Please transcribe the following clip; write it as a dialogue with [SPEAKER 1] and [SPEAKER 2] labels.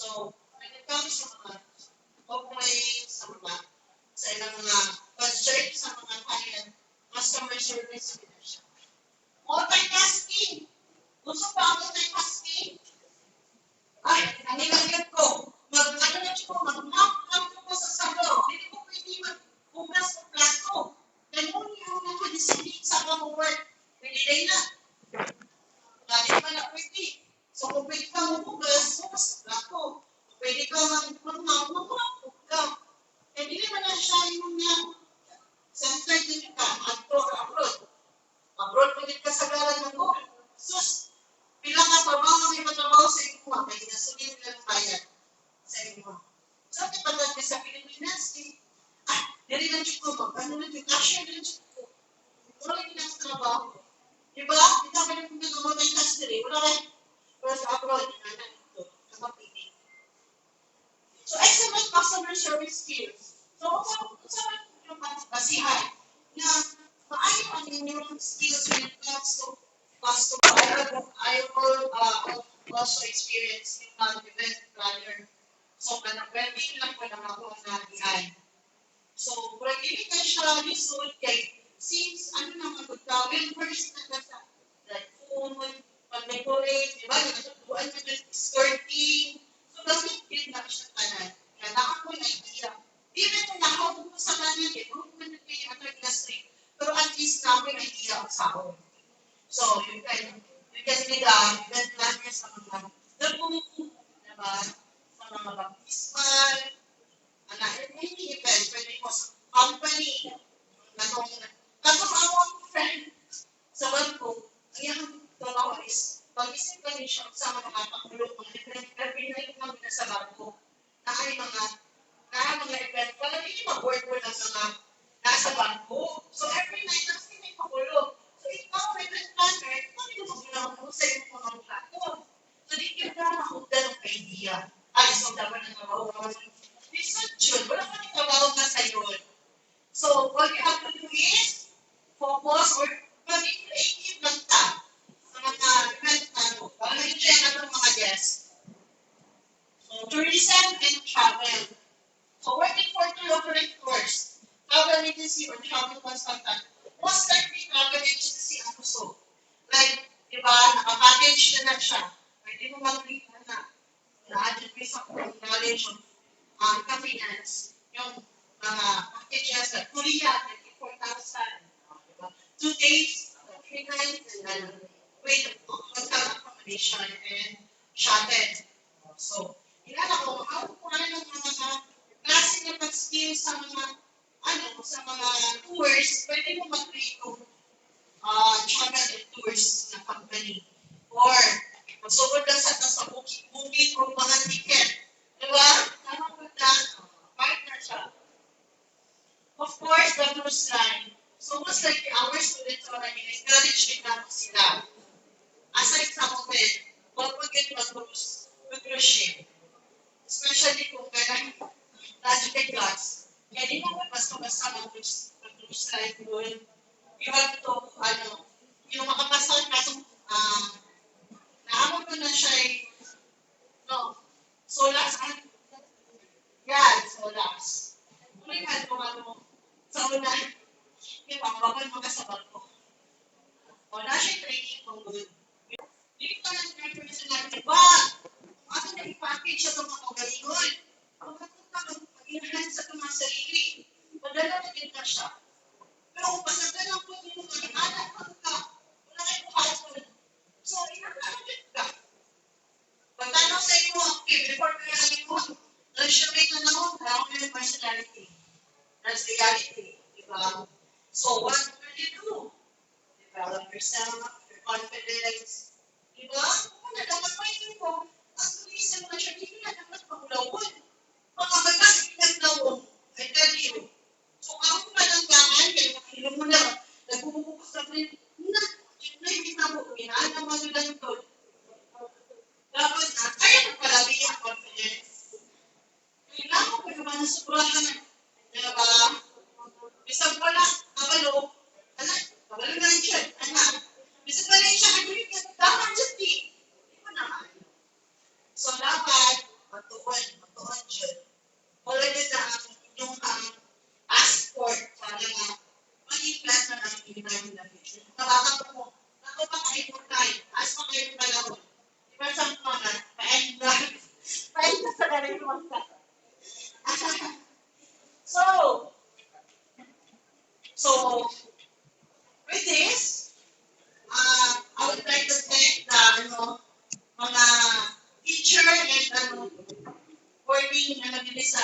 [SPEAKER 1] So, when it comes sa mga complaints, sa ilang mga concern sa mga client, customer service leadership. Multitasking. Gusto pa ang multitasking? Ay, nanginagyan ko. Mag-map ko sa salo. Hindi ko pwede mag-hugas ng plato. Ganun yung nakadisiplin sa mga work. Pwede rin na. Lagi pa na pwede. So, kung pwede ka hugas ng plato. Pwede ka mag-map ka. Hindi naman na siya yung center din ka. Abroad. Abroad pwede ka sa galang ng goal. Sus, bilang nga trabaho, may matrabaho sa inyo. May nasunod lang bayad sa inyo. So, di ba natin sa Pilipinas, dili lang siya ko, ano lang yung cashier lang siya ko. Wala yung nasa trabaho. Diba? Di ba kayo kung nagawa tayo custody? Wala kayo. Pero sa abroad, na ito. Nakapili. So, excellent customer service skills. So, saan yung basihan na maayo ang inyong skills when it comes to customer. I will also experience yung event planner. So, wedding lang ko na ako na DI. So, kung hindi ka siya result kay since ano naman ko tawin, first na sa like food, pag-decorate, di ba? Nagtutuan ka ng skirting. So, gamit din na siya tanan. Kaya ako yung idea. Even kung nakaupo ko sa kanya, group na nagpili ang industry. Pero at least na ako yung idea ang sahod. So, you can be the event planner sa mga demo, diba? Sa mga baptismal, any event, pwede mo sa company, katong awang friend sa banko, ang iyang trabaho is, pag-isip ka rin siya sa mga pakulong, mga different every night namin na sa banko, na ay mga event, wala hindi mag-work mo lang sa mga nasa banko. So, every night, nasa may pakulong. So, ikaw, event planner, ikaw rin mo ginawa sa iyong mga plato. So, di ka na makugda ng idea. Ay, so, dapat na trabaho ka. Research, wala ka ng trabaho ka sa yun. So, what you have to do is, focus or maging creative lang ta sa mga event planner. Para na-enjoy natin mga guests. So, tourism and travel. So, working for tour operators, travel agency or travel consultant, most likely travel agency ang gusto. Like, di ba, nakapackage na siya. Pwede mo mag-read na na-add mo sa knowledge of finance. Yung mga packages na Korea, 24,000. 2 days, 3 nights, and then hotel accommodation and shuttle. So, ilan ako, how ko ng mga klase ng pag-skill sa mga tours, pwede mo mag-create ng travel and tours na company. Or, magsugod lang sa booking o mga ticket. Diba? Tama ko na, partner siya. Of course, the cruise line. So, most likely, our students already encourage din natin sila. Aside sa hotel, huwag mag-get mag-cruise ship. Especially kung kailan lagi kay gas. Kaya di mo basta-basta mag-cruise line doon. You have to, yung makapasal na naamon ko na siya solas. Yan, solas. Kulihan ko sa una, yung pangbaban mo ka sa barko. O na siya training kung good. Dito ka lang represent natin, diba? Ano na i-package siya itong mga magalingon? Kung ka mag-enhance sa itong mga sarili, madala na din ka siya. Pero kung pasagal lang po yung mga anak ka, wala kayo kuhason. So, inakalagat ka. Pagtanong sa inyo, okay, before kaya lagi mo, nag-showing na naman, kaya ko yung personality. That's reality. Diba? So, what will you do? Develop yourself, your confidence. Diba? Kung dapat pa yun ko, ang tulisan mo na siya, hindi na dapat makulawon. Mga bagas, pinaglaw. I tell you. So, ako malanggangan, kaya makilong mo na, nagbubukas na rin, hindi na mo, inaan naman nila ito. Dapat na, kaya magpalabi ang confidence. Kailangan ko naman na sobrahan na, diba? Bisag wala, kabalo na rin siya, bisag wala rin siya, dapat dyan di. Di ba naman? So, dapat, magtuon dyan. Wala din na ang inyong passport para nga maging class na ng United Nations. Nakakapag mo, ako pa kayo tayo, as pa kayo panahon. Diba sa mga pa-end na sa galing mo sa. So, with this, I would like to thank the, mga teacher and, warning na nabili sa